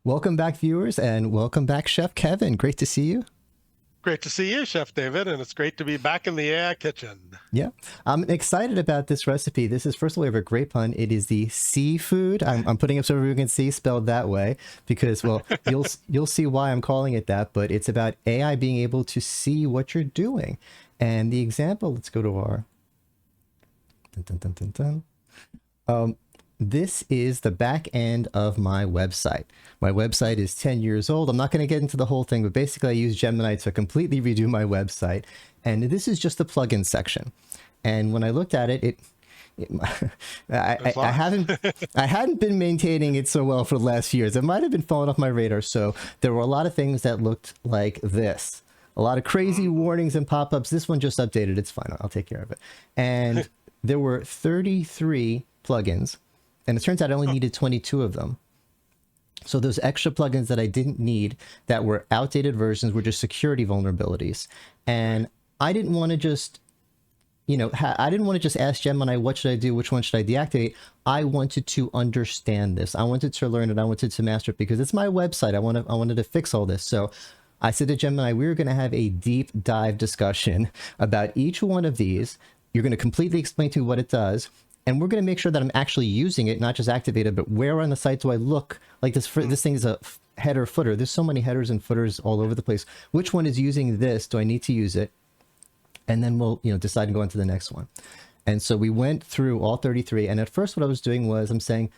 Welcome back, viewers, and welcome back, Chef Kevin. Great to see you. Great to see you, Chef David, and it's great to be back in the AI kitchen. Yeah, I'm excited about this recipe. This is, first of all, we have a great pun. It is the seafood. I'm putting up so everyone can see spelled that way because, well, you'll see why I'm calling it that. But it's about AI being able to see what you're doing. And the example. Let's go to our. Dun, dun, dun, dun, dun. This is the back end of my website. My website is 10 years old. I'm not going to get into the whole thing, but basically I use Gemini to completely redo my website. And this is just the plugin section. And when I looked at it, I hadn't been maintaining it so well for the last years. It might have been falling off my radar. So there were a lot of things that looked like this. A lot of crazy warnings and pop-ups. This one just updated. It's fine. I'll take care of it. And there were 33 plugins. And it turns out I only needed 22 of them. So those extra plugins that I didn't need, that were outdated versions, were just security vulnerabilities. And I didn't want to just, I didn't want to just ask Gemini, what should I do? Which one should I deactivate? I wanted to understand this. I wanted to learn it. I wanted to master it because it's my website. I wanted to fix all this. So I said to Gemini, we were going to have a deep dive discussion about each one of these. You're going to completely explain to me what it does. And we're going to make sure that I'm actually using it, not just activated, but where on the site do I look? Like this thing is a header footer. There's so many headers and footers all over the place. Which one is using this? Do I need to use it? And then we'll, decide and go on to the next one. And so we went through all 33. And at first what I was doing was I'm saying,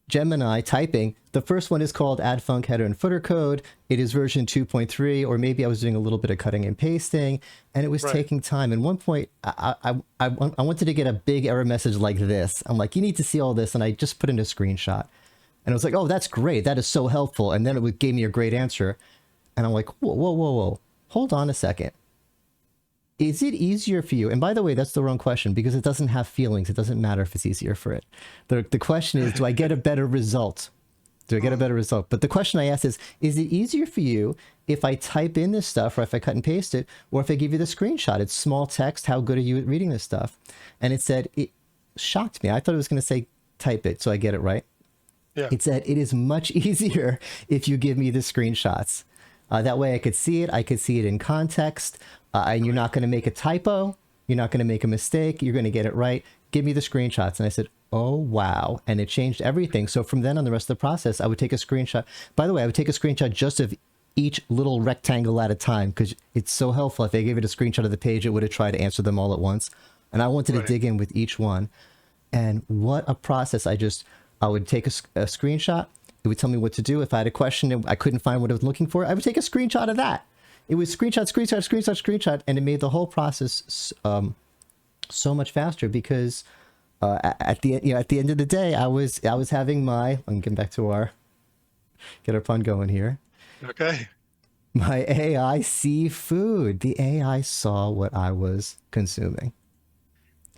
Gemini typing, the first one is called add func header and footer code. It is version 2.3, or maybe I was doing a little bit of cutting and pasting, and it was taking time. And one point, I wanted to get a big error message like this. I'm like, you need to see all this. And I just put in a screenshot. And I was like, oh, that's great. That is so helpful. And then it gave me a great answer. And I'm like, whoa, whoa, whoa, whoa. Hold on a second. Is it easier for you? And by the way, that's the wrong question because it doesn't have feelings. It doesn't matter if it's easier for it. The question is, do I get a better result? Do I get a better result? But the question I asked is it easier for you if I type in this stuff or if I cut and paste it, or if I give you the screenshot? It's small text. How good are you at reading this stuff? And it said, it shocked me. I thought it was going to say type it. So I get it right. Yeah. It said, it is much easier if you give me the screenshots. That way I could see it. I could see it in context. And you're not going to make a typo. You're not going to make a mistake. You're going to get it right. Give me the screenshots. And I said, oh, wow. And it changed everything. So from then on, the rest of the process, I would take a screenshot. By the way, I would take a screenshot just of each little rectangle at a time because it's so helpful. If I gave it a screenshot of the page, it would have tried to answer them all at once. And I wanted to dig in with each one. And what a process. I would take a screenshot. It would tell me what to do. If I had a question and I couldn't find what I was looking for, I would take a screenshot of that. It was screenshot, screenshot, screenshot, screenshot, and it made the whole process so much faster because at the end of the day, I was having my. I'm getting back to get our pun going here. Okay. My AI see food. The AI saw what I was consuming.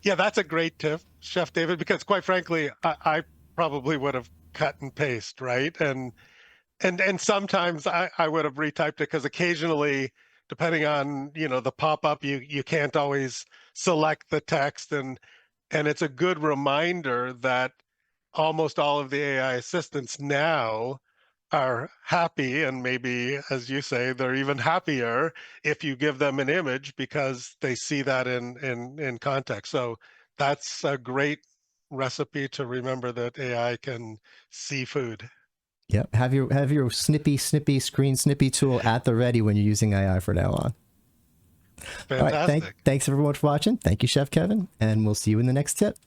Yeah, that's a great tip, Chef David, because quite frankly, I probably would have cut and paste, right? And sometimes I would have retyped it because occasionally, depending on the pop-up, you can't always select the text, and it's a good reminder that almost all of the AI assistants now are happy, and maybe, as you say, they're even happier if you give them an image because they see that in context. So that's a great recipe to remember that AI can see food. Yep. Have your snippy screen snippy tool at the ready when you're using AI from now on. Fantastic. All right, thanks everyone for watching. Thank you, Chef Kevin, and we'll see you in the next tip.